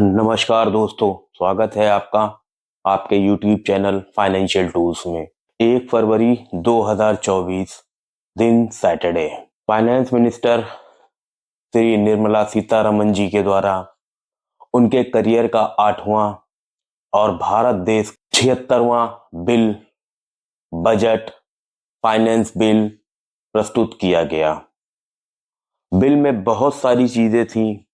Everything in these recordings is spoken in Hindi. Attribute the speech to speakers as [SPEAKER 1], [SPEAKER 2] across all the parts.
[SPEAKER 1] नमस्कार दोस्तों, स्वागत है आपका आपके YouTube चैनल फाइनेंशियल टूल्स में। 1 फरवरी 2024 दिन Saturday. Finance minister Shri Nirmala Sitharaman ji के द्वारा उनके करियर का 8वां और भारत देश 76वां बिल बजट फाइनेंस बिल प्रस्तुत किया गया। बिल में बहुत सारी चीजें थी।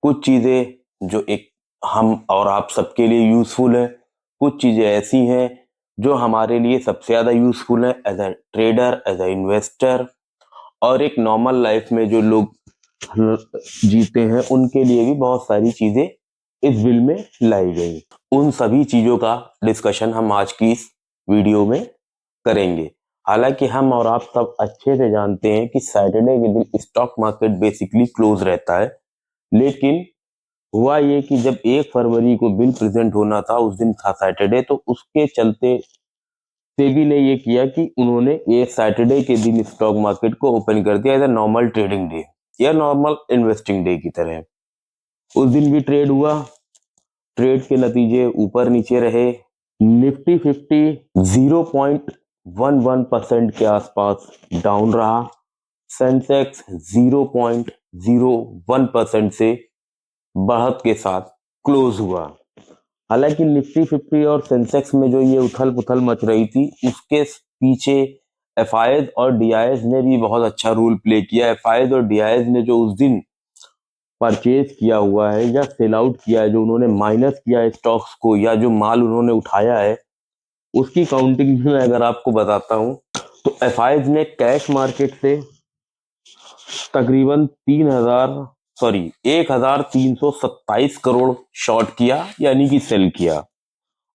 [SPEAKER 1] कुछ चीजें जो एक हम और आप सबके लिए यूजफुल है, कुछ चीजें ऐसी हैं जो हमारे लिए सबसे ज्यादा यूजफुल है as a trader, as a investor, और एक नॉर्मल लाइफ में जो लोग जीते हैं उनके लिए भी बहुत सारी चीजें इस बिल में लाई गई। उन सभी चीजों का डिस्कशन हम आज की इस वीडियो में करेंगे। हालांकि हम और आप सब अच्छे से जानते हैं कि सैटरडे के दिन स्टॉक मार्केट बेसिकली क्लोज रहता है, लेकिन हुआ ये कि जब 1 फरवरी को बिल प्रेजेंट होना था, उस दिन था सैटरडे, तो उसके चलते सेबी ने ये किया कि उन्होंने ये सैटरडे के दिन स्टॉक मार्केट को ओपन कर दिया as a normal trading day या नॉर्मल इन्वेस्टिंग डे की तरह। उस दिन भी ट्रेड हुआ। ट्रेड के नतीजे ऊपर नीचे रहे। निफ्टी 50 0.11% के आसपास डाउन रहा। सेंसेक्स 0.01% से बढ़त के साथ क्लोज हुआ। हालांकि निफ्टी 50 और सेंसेक्स में जो ये उथल पुथल मच रही थी, उसके पीछे एफआईज और डीआईएस ने भी बहुत अच्छा रोल प्ले किया। एफआईज और डीआईएस ने जो उस दिन परचेज किया हुआ है या सेल आउट किया है, जो उन्होंने माइनस किया है स्टॉक्स को, या जो माल उन्होंने उठाया है, उसकी काउंटिंग में अगर आपको बताता हूं तो एफआईज ने कैश मार्केट से तकरीबन 1327 करोड़ शॉर्ट किया, यानी कि सेल किया,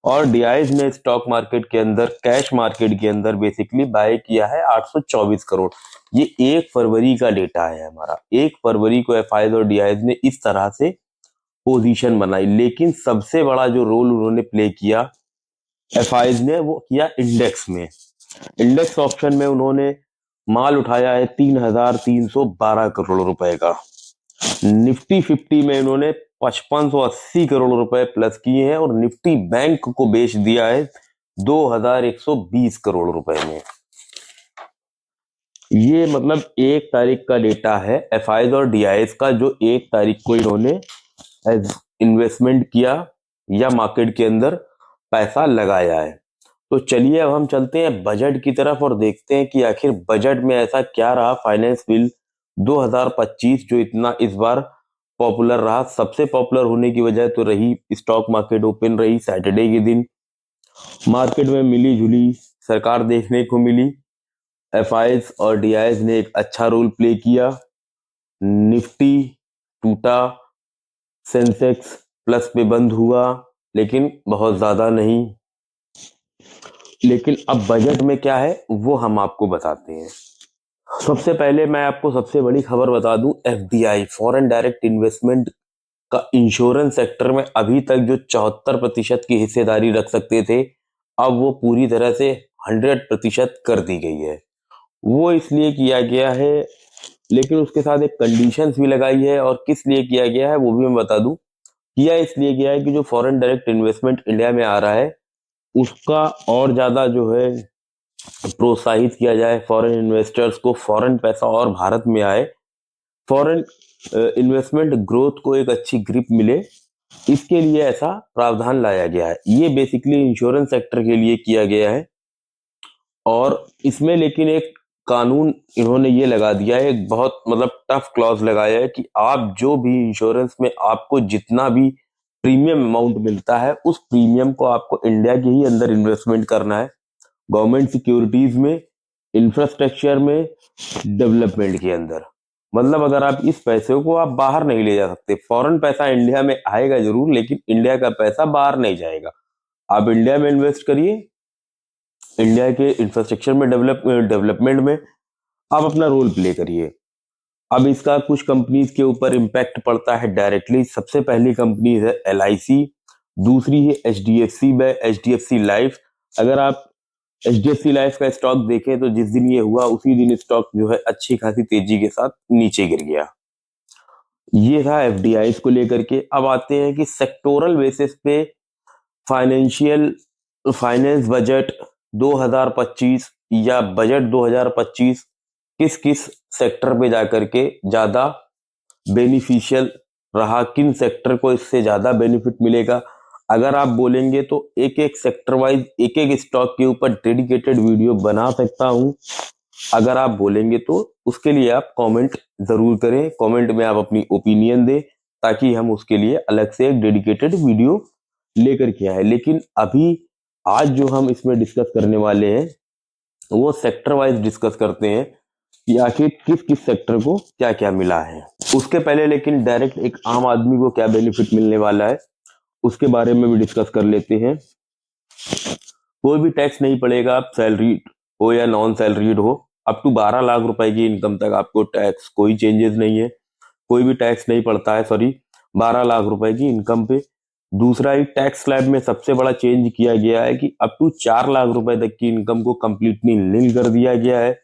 [SPEAKER 1] और डीआईएस ने स्टॉक मार्केट के अंदर, कैश मार्केट के अंदर बेसिकली बाय किया है 824 करोड़। ये 1 फरवरी का डेटा है हमारा। 1 फरवरी को एफआईज और डीआईएस ने इस तरह से पोजीशन बनाई। लेकिन सबसे बड़ा जो रोल उन्होंने प्ले किया एफआईज ने, वो किया इंडेक्स में। इंडेक्स ऑप्शन में उन्होंने माल उठाया है 3312 करोड़ रुपए का। निफ्टी 50 में इन्होंने 5580 करोड़ रुपए प्लस किए हैं, और निफ्टी बैंक को बेच दिया है 2120 करोड़ रुपए में। ये मतलब 1 तारीख का डेटा है एफआईज और डीआईएस का, जो 1 तारीख को इन्होंने एज इन्वेस्टमेंट किया या मार्केट के अंदर पैसा लगाया है। तो चलिए अब हम चलते हैं बजट की तरफ और देखते हैं कि आखिर बजट में ऐसा क्या रहा। फाइनेंस बिल 2025 जो इतना इस बार पॉपुलर रहा। सबसे पॉपुलर होने की वजह तो रही स्टॉक मार्केट ओपन रही सैटरडे के दिन। मार्केट में मिली जुली सरकार देखने को मिली। एफआईज और डीआईएस ने एक अच्छा रोल प्ले किया। निफ्टी टूटा, सेंसेक्स प्लस पे बंद हुआ, लेकिन बहुत ज्यादा नहीं। लेकिन अब बजट में क्या है वो हम आपको बताते हैं। सबसे पहले मैं आपको सबसे बड़ी खबर बता दूं, एफडीआई फॉरेन डायरेक्ट इन्वेस्टमेंट का इंश्योरेंस सेक्टर में अभी तक जो 74% की हिस्सेदारी रख सकते थे, अब वो पूरी तरह से 100% कर दी गई है। वो इसलिए किया गया है, लेकिन उसके साथ एक कंडीशंस भी लगाई है, और किस लिए किया गया है वो भी मैं बता दूं। किया इसलिए गया है कि जो फॉरेन डायरेक्ट इन्वेस्टमेंट इंडिया में आ रहा है, उसका और ज्यादा जो है प्रोत्साहित किया जाए। फॉरेन इन्वेस्टर्स को फॉरेन पैसा और भारत में आए, फॉरेन इन्वेस्टमेंट ग्रोथ को एक अच्छी ग्रिप मिले, इसके लिए ऐसा प्रावधान लाया गया है। ये बेसिकली इंश्योरेंस सेक्टर के लिए किया गया है। और इसमें लेकिन एक कानून इन्होंने ये लगा दिया है, एक बहुत मतलब टफ क्लॉज लगाया है कि आप जो भी इंश्योरेंस में आपको जितना भी प्रीमियम अमाउंट मिलता है, उस प्रीमियम को आपको इंडिया के ही अंदर इन्वेस्टमेंट करना है, गवर्नमेंट सिक्योरिटीज में, इंफ्रास्ट्रक्चर में, डेवलपमेंट के अंदर। मतलब अगर आप इस पैसे को आप बाहर नहीं ले जा सकते। फॉरेन पैसा इंडिया में आएगा जरूर, लेकिन इंडिया का पैसा बाहर नहीं जाएगा। आप इंडिया में इन्वेस्ट करिए, इंडिया के इंफ्रास्ट्रक्चर में, डेवलपमेंट में आप अपना रोल प्ले करिए। अब इसका कुछ कंपनीज के ऊपर इम्पैक्ट पड़ता है डायरेक्टली। सबसे पहली कंपनी है एलआईसी, दूसरी है एचडीएफसी लाइफ। अगर आप एचडीएफसी लाइफ का स्टॉक देखें तो जिस दिन ये हुआ उसी दिन स्टॉक जो है अच्छी खासी तेजी के साथ नीचे गिर गया। ये था एफडीआईज को लेकर के। अब आते हैं कि सेक्टोरल बेसिस पे फाइनेंशियल फाइनेंस बजट 2025 या बजट 2025 किस किस सेक्टर पे जाकर के ज्यादा बेनिफिशियल रहा, किन सेक्टर को इससे ज्यादा बेनिफिट मिलेगा। अगर आप बोलेंगे तो एक एक सेक्टर वाइज एक एक स्टॉक के ऊपर डेडिकेटेड वीडियो बना सकता हूं। अगर आप बोलेंगे तो उसके लिए आप कमेंट जरूर करें, कमेंट में आप अपनी ओपिनियन दें, ताकि हम उसके लिए अलग से एक डेडिकेटेड वीडियो लेकर के आए। लेकिन अभी आज जो हम इसमें डिस्कस करने वाले हैं वो सेक्टर वाइज डिस्कस करते हैं कि आखिर किस किस सेक्टर को क्या क्या मिला है। उसके पहले लेकिन डायरेक्ट एक आम आदमी को क्या बेनिफिट मिलने वाला है उसके बारे में भी डिस्कस कर लेते हैं। कोई भी टैक्स नहीं पड़ेगा, आप सैलरीड हो या नॉन सैलरीड हो, अप टू 12 लाख रुपए की इनकम तक आपको टैक्स कोई चेंजेस नहीं है, कोई भी टैक्स नहीं पड़ता है, सॉरी 12 लाख रुपए की इनकम पे। दूसरा ही टैक्स स्लैब में सबसे बड़ा चेंज किया गया है कि अप टू 4 लाख रुपए तक की इनकम को कंप्लीटली नील कर दिया गया है।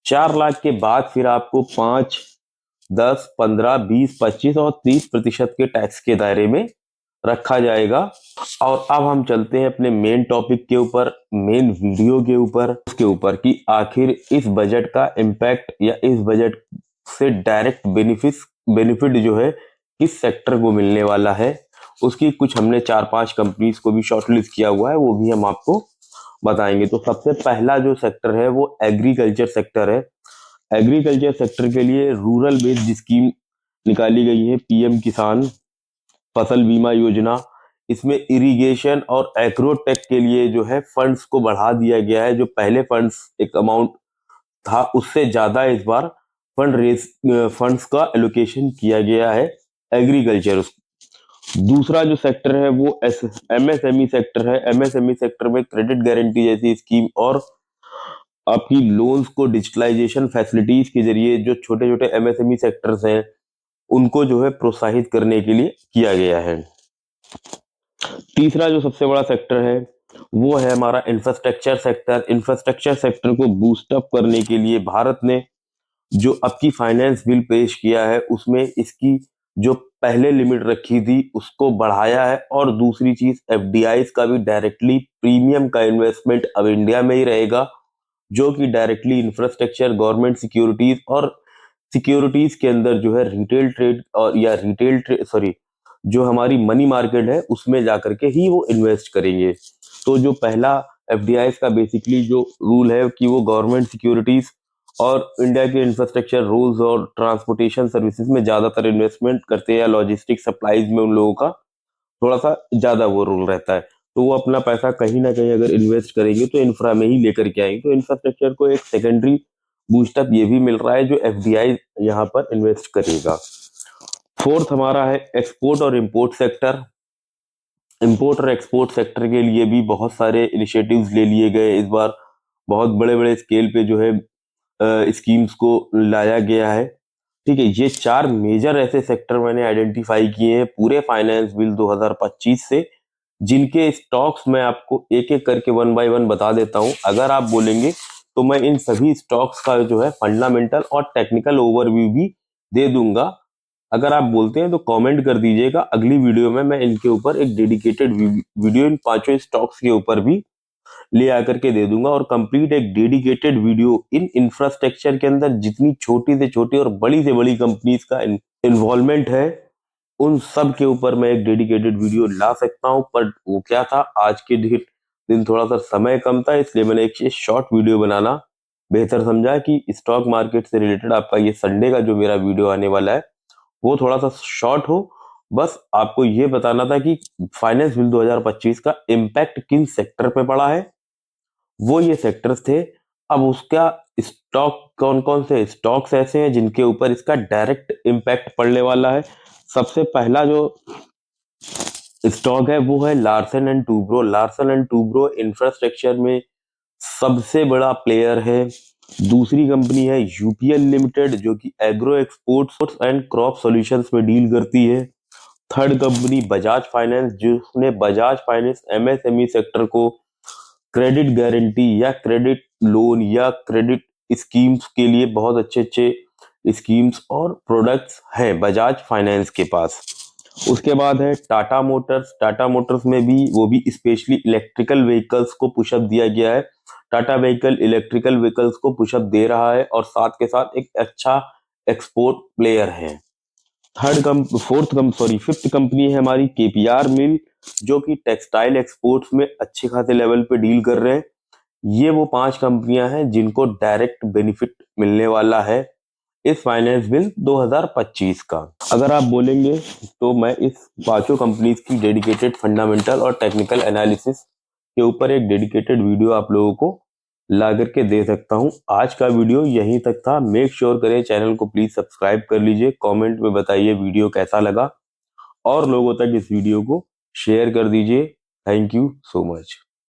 [SPEAKER 1] 4 लाख के बाद फिर आपको 5, 10, 15, 20, 25 और 30% के टैक्स के दायरे में रखा जाएगा। और अब हम चलते हैं अपने मेन टॉपिक के ऊपर, मेन वीडियो के ऊपर, उसके ऊपर कि आखिर इस बजट का इम्पैक्ट या इस बजट से डायरेक्ट बेनिफिट जो है किस सेक्टर को मिलने वाला है। उसकी कुछ हमने 4-5 कंपनीज को भी शॉर्टलिस्ट किया हुआ है, वो भी हम आपको बताएंगे। तो सबसे पहला जो सेक्टर है वो एग्रीकल्चर सेक्टर है। एग्रीकल्चर सेक्टर के लिए रूरल बेस्ड स्कीम निकाली गई है, पीएम किसान फसल बीमा योजना। इसमें इरिगेशन और एग्रोटेक के लिए जो है फंड्स को बढ़ा दिया गया है। जो पहले फंड्स एक अमाउंट था उससे ज्यादा इस बार फंड्स का एलोकेशन किया गया है एग्रीकल्चर। दूसरा जो सेक्टर है वो एमएसएमई सेक्टर है। एमएसएमई सेक्टर में क्रेडिट गारंटी जैसी स्कीम और आपकी लोन्स को डिजिटलाइजेशन फैसिलिटीज के जरिए जो छोटे छोटे एमएसएमई सेक्टर्स हैं उनको जो है प्रोत्साहित करने के लिए किया गया है। तीसरा जो सबसे बड़ा सेक्टर है वो है हमारा इंफ्रास्ट्रक्चर सेक्टर। इंफ्रास्ट्रक्चर सेक्टर को बूस्ट अप करने के लिए भारत ने जो अब की फाइनेंस बिल पेश किया है उसमें इसकी जो पहले लिमिट रखी थी उसको बढ़ाया है। और दूसरी चीज एफडीआईज का भी डायरेक्टली प्रीमियम का इन्वेस्टमेंट अब इंडिया में ही रहेगा, जो कि डायरेक्टली इंफ्रास्ट्रक्चर, गवर्नमेंट सिक्योरिटीज और सिक्योरिटीज के अंदर जो है रिटेल ट्रेड और या रिटेल ट्रेड सॉरी जो हमारी मनी मार्केट है उसमें जाकर के ही वो इन्वेस्ट करेंगे। तो जो पहला एफडीआई का बेसिकली जो रूल है कि वो गवर्नमेंट सिक्योरिटीज और इंडिया के इंफ्रास्ट्रक्चर रूल्स और ट्रांसपोर्टेशन सर्विसेज में ज्यादातर इन्वेस्टमेंट करते हैं, या लॉजिस्टिक सप्लाईज में उन लोगों का थोड़ा सा ज्यादा वो रोल रहता है। तो वो अपना पैसा कहीं ना कहीं अगर इन्वेस्ट करेंगे तो इंफ्रा में ही लेकर के आएंगे। तो इंफ्रास्ट्रक्चर को एक सेकेंडरी बूस्टअप ये भी मिल रहा है जो एफडीआई यहाँ पर इन्वेस्ट करेगा। फोर्थ हमारा है एक्सपोर्ट और इंपोर्ट सेक्टर। इंपोर्ट और एक्सपोर्ट सेक्टर के लिए भी बहुत सारे इनिशिएटिव्स ले लिए गए इस बार। बहुत बड़े बड़े स्केल पे जो है स्कीम्स को लाया गया है। ठीक है, ये 4 मेजर ऐसे सेक्टर मैंने आइडेंटिफाई किए हैं पूरे फाइनेंस बिल 2025 से, जिनके स्टॉक्स मैं आपको एक एक करके वन बाय वन बता देता हूं। अगर आप बोलेंगे तो मैं इन सभी स्टॉक्स का जो है फंडामेंटल और टेक्निकल ओवरव्यू भी दे दूंगा। अगर आप बोलते हैं तो कमेंट कर दीजिएगा, अगली वीडियो में मैं इनके ऊपर एक डेडिकेटेड वीडियो इन पांचों स्टॉक्स के ऊपर भी ले आकर के दे दूंगा। और कंप्लीट एक डेडिकेटेड वीडियो इन इंफ्रास्ट्रक्चर के अंदर जितनी छोटी से छोटी और बड़ी से बड़ी कंपनीज का इन्वॉल्वमेंट है उन सब के ऊपर मैं एक डेडिकेटेड वीडियो ला सकता हूं। पर वो क्या था, आज के दिन थोड़ा सा समय कम था, इसलिए मैंने एक शॉर्ट वीडियो बनाना बेहतर समझा कि स्टॉक मार्केट से रिलेटेड आपका ये संडे का जो मेरा वीडियो आने वाला है वो थोड़ा सा शॉर्ट हो। बस आपको ये बताना था कि फाइनेंस बिल 2025 का इम्पैक्ट किन सेक्टर पे पड़ा है, वो ये सेक्टर्स थे। अब उसका स्टॉक कौन कौन से स्टॉक्स ऐसे हैं जिनके ऊपर इसका डायरेक्ट इम्पैक्ट पड़ने वाला है। सबसे पहला जो स्टॉक है वो है Larsen and Toubro. Larsen and Toubro infrastructure में सबसे बड़ा प्लेयर है। दूसरी कंपनी है यूपीएल लिमिटेड जो कि agro exports and crop solutions में डील करती है। थर्ड कंपनी बजाज फाइनेंस, जिसने बजाज फाइनेंस एमएसएमई सेक्टर को क्रेडिट गारंटी या क्रेडिट लोन या क्रेडिट स्कीम्स के लिए बहुत अच्छे अच्छे स्कीम्स और प्रोडक्ट्स हैं बजाज फाइनेंस के पास। उसके बाद है टाटा मोटर्स। टाटा मोटर्स में भी वो भी स्पेशली इलेक्ट्रिकल व्हीकल्स को पुशअप दिया गया है। टाटा व्हीकल इलेक्ट्रिकल व्हीकल्स को पुशअप दे रहा है और साथ के साथ एक अच्छा एक्सपोर्ट प्लेयर है। फिफ्थ कंपनी है हमारी केपीआर मिल, जो कि टेक्सटाइल एक्सपोर्ट्स में अच्छे खासे लेवल पे डील कर रहे हैं। ये वो 5 कंपनियां हैं जिनको डायरेक्ट बेनिफिट मिलने वाला है इस फाइनेंस बिल 2025 का। अगर आप बोलेंगे तो मैं इस पांचों कंपनीज की डेडिकेटेड फंडामेंटल और टेक्निकल एनालिसिस के ऊपर एक डेडिकेटेड वीडियो आप लोगों को ला करके दे सकता हूं। आज का वीडियो यहीं तक था। मेक श्योर करें चैनल को प्लीज सब्सक्राइब कर लीजिए। कमेंट में बताइए वीडियो कैसा लगा और लोगों तक इस वीडियो को शेयर कर दीजिए। Thank you so much.